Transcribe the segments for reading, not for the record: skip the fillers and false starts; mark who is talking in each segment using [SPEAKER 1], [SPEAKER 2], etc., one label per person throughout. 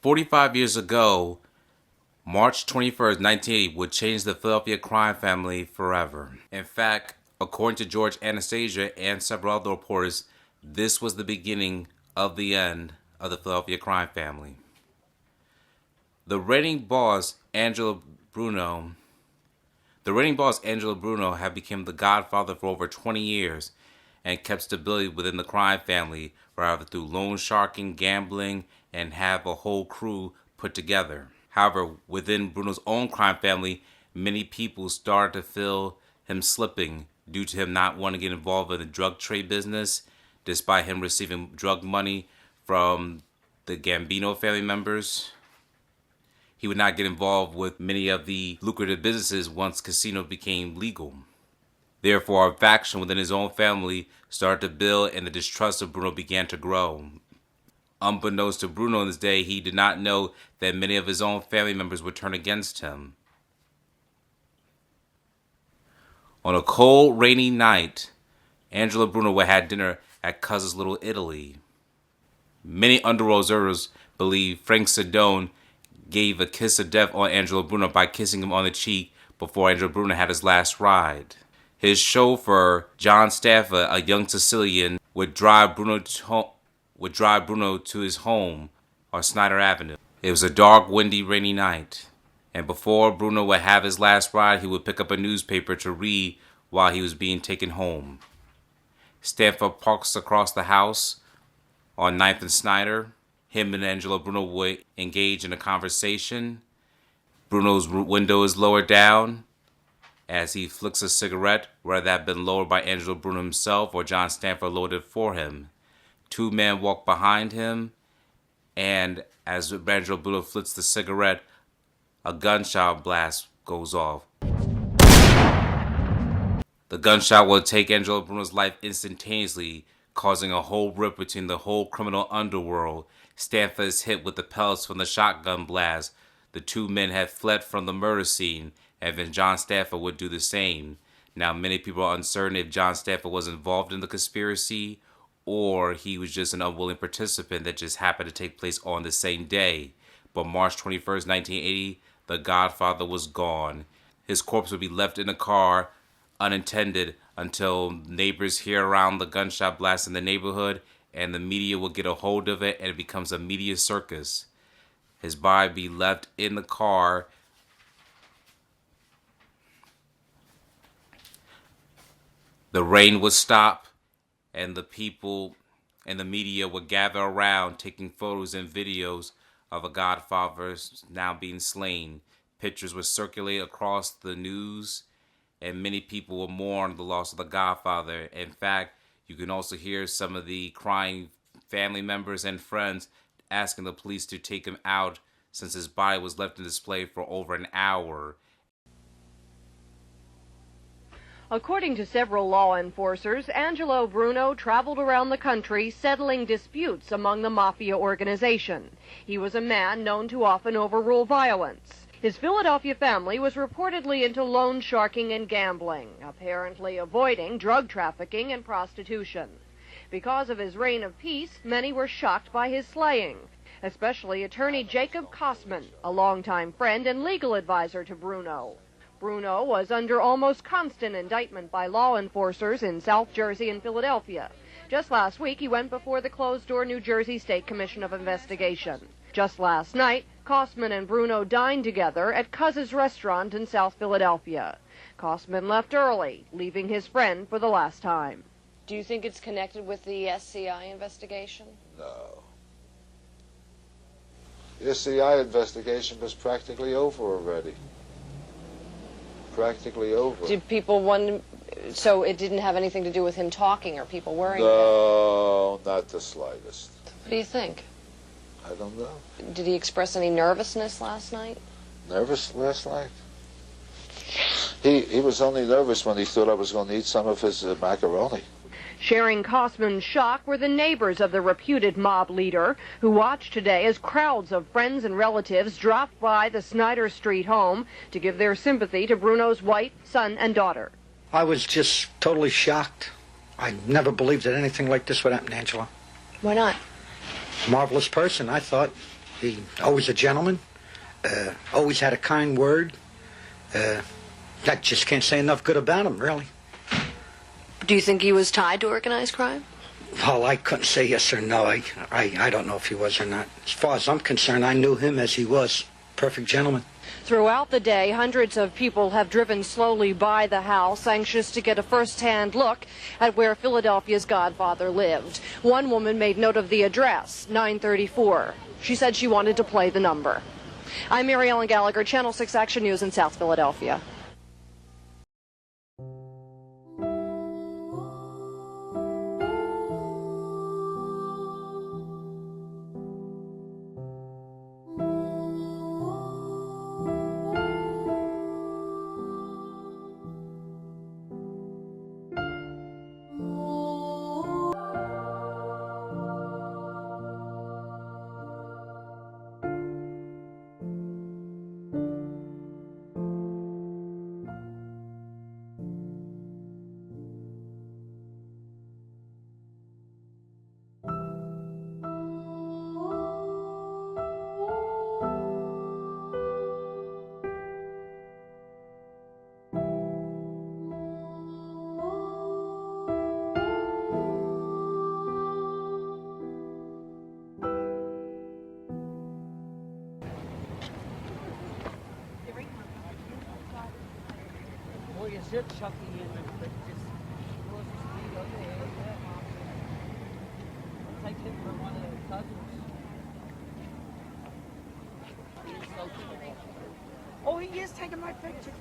[SPEAKER 1] 45 years ago, March 21st, 1980 would change the Philadelphia crime family forever. In fact, according to George Anastasia and several other reporters, this was the beginning of the end of the Philadelphia crime family. The reigning boss, Angelo Bruno, had become the godfather for over 20 years and kept stability within the crime family, rather through loan sharking, gambling, and have a whole crew put together. However, within Bruno's own crime family, many people started to feel him slipping due to him not wanting to get involved in the drug trade business, despite him receiving drug money from the Gambino family members. He would not get involved with many of the lucrative businesses once casino became legal. Therefore, a faction within his own family started to build, and the distrust of Bruno began to grow. Unbeknownst to Bruno in this day, he did not know that many of his own family members would turn against him. On a cold, rainy night, Angelo Bruno had dinner at Cousin's Little Italy. Many underworld observers believe Frank Sedone gave a kiss of death on Angelo Bruno by kissing him on the cheek before Angelo Bruno had his last ride. His chauffeur, John Staffa, a young Sicilian, would drive Bruno to his home on Snyder Avenue. It was a dark, windy, rainy night, and before Bruno would have his last ride, he would pick up a newspaper to read while he was being taken home. Staffa parks across the house on 9th and Snyder. Him and Angelo Bruno would engage in a conversation. Bruno's window is lowered down as he flicks a cigarette, whether that had been lowered by Angelo Bruno himself or John Stanford lowered it for him. Two men walk behind him, and as Angelo Bruno flicks the cigarette, a gunshot blast goes off. The gunshot will take Angelo Bruno's life instantaneously, causing a whole rift between the whole criminal underworld. Stanford is hit with the pellets from the shotgun blast. The two men had fled from the murder scene, and then John Stanford would do the same. Now, many people are uncertain if John Stanford was involved in the conspiracy or he was just an unwilling participant that just happened to take place on the same day. But March 21st, 1980, the Godfather was gone. His corpse would be left in a car unattended until neighbors hear around the gunshot blast in the neighborhood, and the media will get a hold of it, and it becomes a media circus. His body be left in the car. The rain would stop, and the people and the media would gather around, taking photos and videos of a Godfather now being slain. Pictures would circulate across the news, and many people would mourn the loss of the Godfather. In fact, you can also hear some of the crying family members and friends asking the police to take him out, since his body was left in display for over an hour.
[SPEAKER 2] According to several law enforcers, Angelo Bruno traveled around the country settling disputes among the mafia organization. He was a man known to often overrule violence. His Philadelphia family was reportedly into loan sharking and gambling, apparently avoiding drug trafficking and prostitution. Because of his reign of peace, many were shocked by his slaying, especially attorney Jacob Kosman, a longtime friend and legal advisor to Bruno. Bruno was under almost constant indictment by law enforcers in South Jersey and Philadelphia. Just last week, he went before the closed-door New Jersey State Commission of Investigation. Just last night, Kosman and Bruno dined together at Cuz's restaurant in South Philadelphia. Kosman left early, leaving his friend for the last time.
[SPEAKER 3] Do you think it's connected with the SCI investigation?
[SPEAKER 4] No. The SCI investigation was practically over already. Practically over.
[SPEAKER 3] Did people wonder, so it didn't have anything to do with him talking, or people worrying?
[SPEAKER 4] No, not the slightest.
[SPEAKER 3] What do you think?
[SPEAKER 4] I don't know.
[SPEAKER 3] Did he express any nervousness last night?
[SPEAKER 4] Nervous last night? He was only nervous when he thought I was going to eat some of his macaroni.
[SPEAKER 2] Sharing Kosman's shock were the neighbors of the reputed mob leader, who watched today as crowds of friends and relatives dropped by the Snyder Street home to give their sympathy to Bruno's wife, son, and daughter.
[SPEAKER 5] I was just totally shocked. I never believed that anything like this would happen to Angela.
[SPEAKER 3] Why not?
[SPEAKER 5] Marvelous person, I thought. He always a gentleman, always had a kind word. I just can't say enough good about him, really.
[SPEAKER 3] Do you think he was tied to organized crime?
[SPEAKER 5] Well, I couldn't say yes or no. I don't know if he was or not. As far as I'm concerned, I knew him as he was. Perfect gentleman.
[SPEAKER 2] Throughout the day, hundreds of people have driven slowly by the house, anxious to get a first-hand look at where Philadelphia's Godfather lived. One woman made note of the address, 934. She said she wanted to play the number. I'm Mary Ellen Gallagher, Channel 6 Action News in South Philadelphia.
[SPEAKER 6] You're chucking in the just across the street over there. I'll take him for one of the cousins. He's so cool. Oh, he is taking my picture.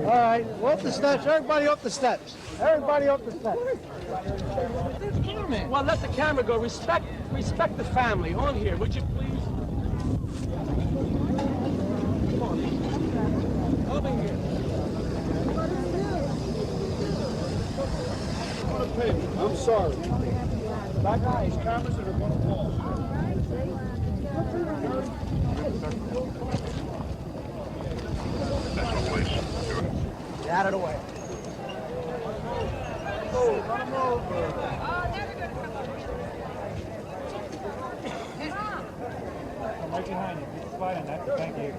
[SPEAKER 7] All right, off the steps. Everybody off the steps. Everybody off the steps.
[SPEAKER 6] Well, let the camera go. Respect the family. On here, would you please? Come on. Over here.
[SPEAKER 7] I'm sorry. Back guys, cameras that are going to fall. Get out of the way. I'm right behind you. Keep sliding that. Thank you.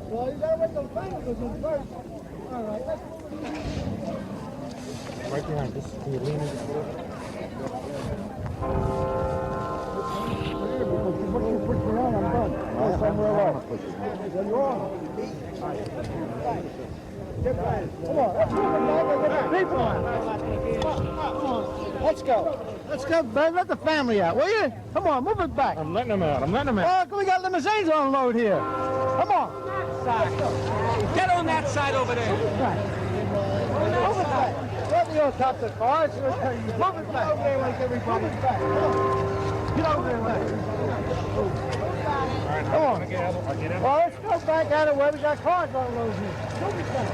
[SPEAKER 7] Well, you gotta make those fingers in first. All right, let's right behind. Just can you lean in just a little? Once you push me on, I'm done. Go somewhere else. Then you're on. Get back. Come on, let's move it back and let the people on. Come on, let's go. Let's go, Ben. Let the family out, will you? Come on, move it back. I'm letting them out. I'm letting them out. Oh, we got limousines on load here. Come on.
[SPEAKER 6] Get on that side over there.
[SPEAKER 7] Move it back. Let me on top of the car. Move it back. Okay, like everybody. Move it back. Get over there, man. Come on. Well, let's go back out of where we got cars on load here. Move it back.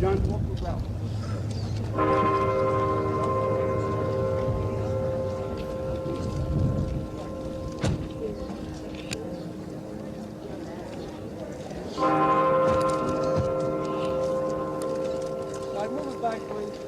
[SPEAKER 7] John, walk around. Move it back, please.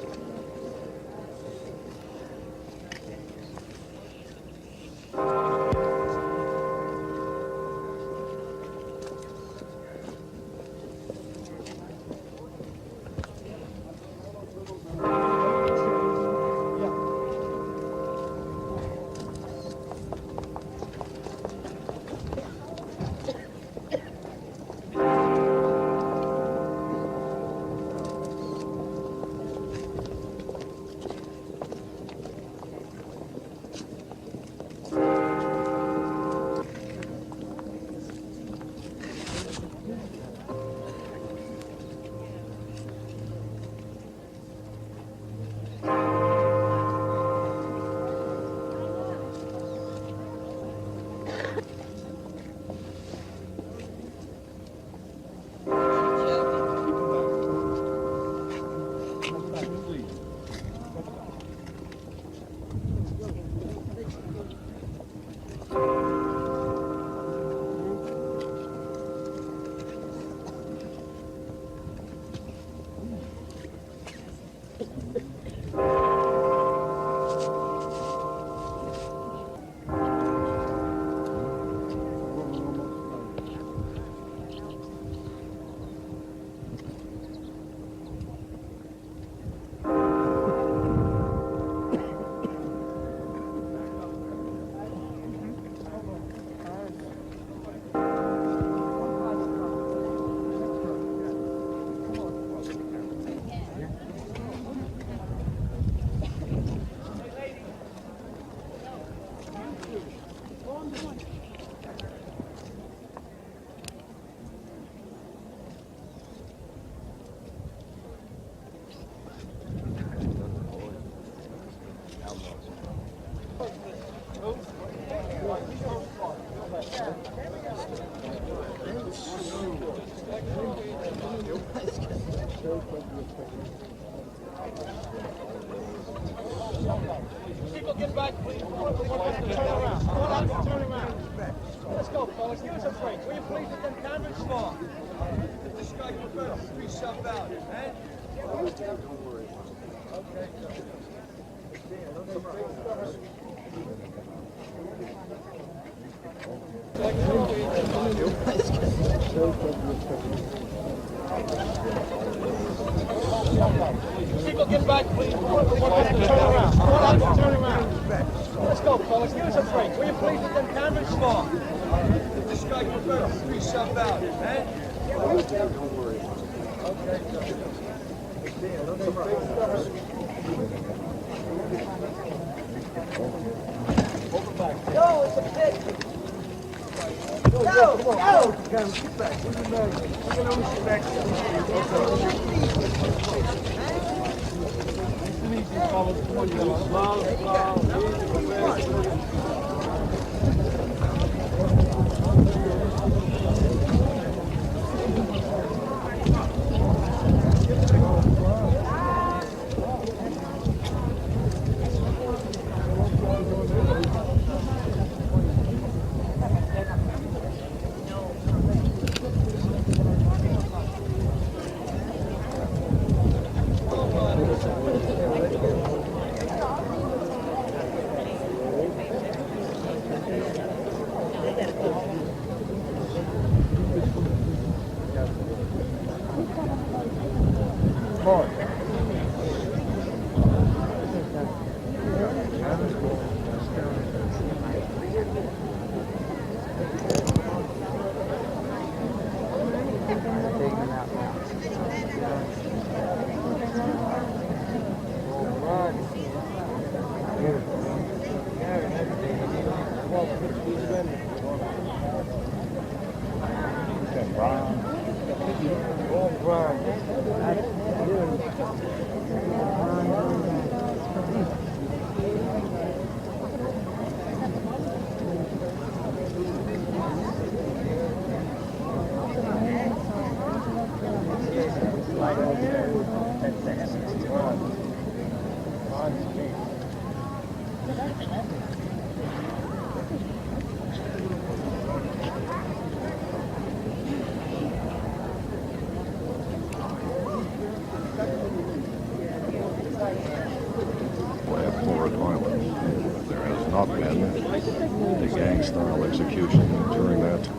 [SPEAKER 7] People get back, please. Turn around. Turn around. Let's go, fellas. Give us a break. Will you please let them convicts fall? This guy can better be shoved out, man. Don't worry. Okay. People get back, please. Turn around. Turn around. Let's go, fellas. Give us a break. Will you please let them convicts fall? This guy can better be shoved out, man. Don't worry. Okay. No, it's a pig. Go! Go! Get back. Where's your bag? You can always get back.
[SPEAKER 8] Like Florida Island. There has not been a gang-style execution during that.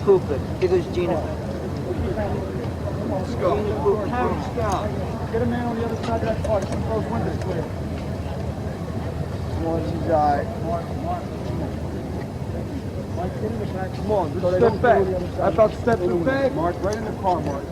[SPEAKER 6] Cooper. Here goes Gina.
[SPEAKER 7] Gina Cooper. Get a man on the other side of that car. Some of those windows clear. Come on, she's all right. Come on, just step back. I about to step in the bag. Mark, right in the car, Mark.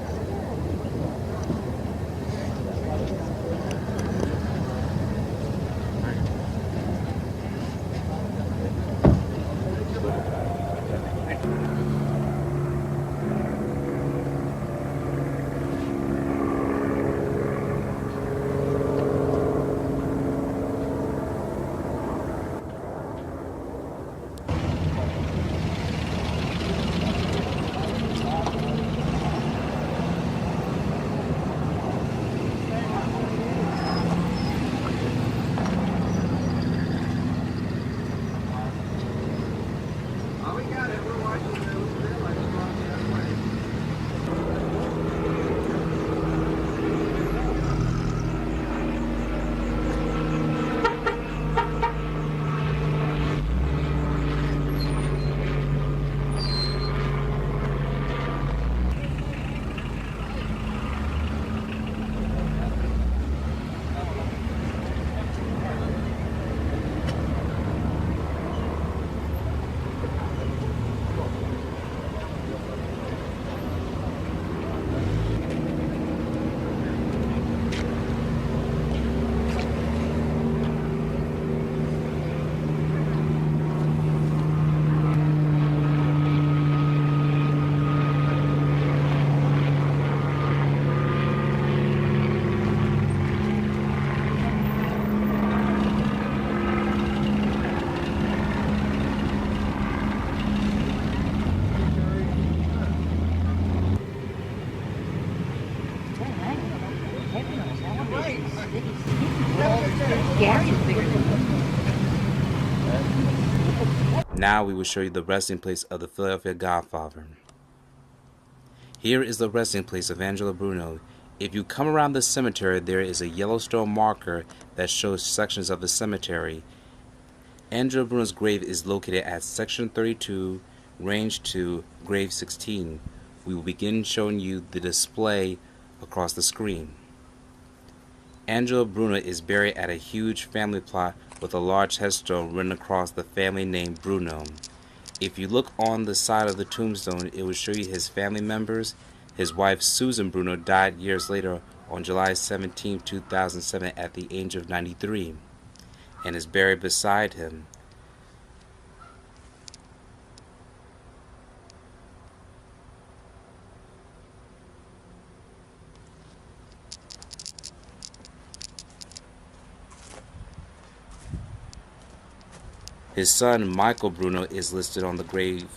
[SPEAKER 1] Now we will show you the resting place of the Philadelphia Godfather. Here is the resting place of Angelo Bruno. If you come around the cemetery, there is a yellow stone marker that shows sections of the cemetery. Angelo Bruno's grave is located at section 32, range 2, grave 16. We will begin showing you the display across the screen. Angelo Bruno is buried at a huge family plot with a large headstone written across the family name Bruno. If you look on the side of the tombstone, it will show you his family members. His wife Susan Bruno died years later on July 17, 2007 at the age of 93 and is buried beside him. His son Michael Bruno is listed on the grave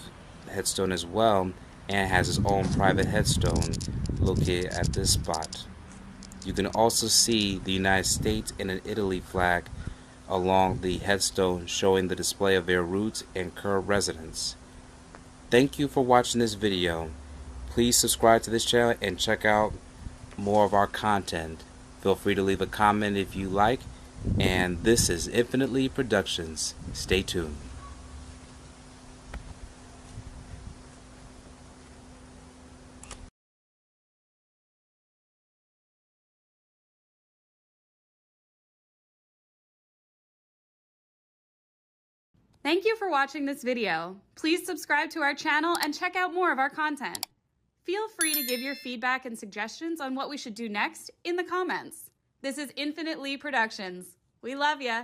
[SPEAKER 1] headstone as well and has his own private headstone located at this spot. You can also see the United States and an Italy flag along the headstone showing the display of their roots and current residence. Thank you for watching this video. Please subscribe to this channel and check out more of our content. Feel free to leave a comment if you like. And this is Infinitely Productions. Stay tuned.
[SPEAKER 9] Thank you for watching this video. Please subscribe to our channel and check out more of our content. Feel free to give your feedback and suggestions on what we should do next in the comments. This is Infinite Lee Productions. We love ya.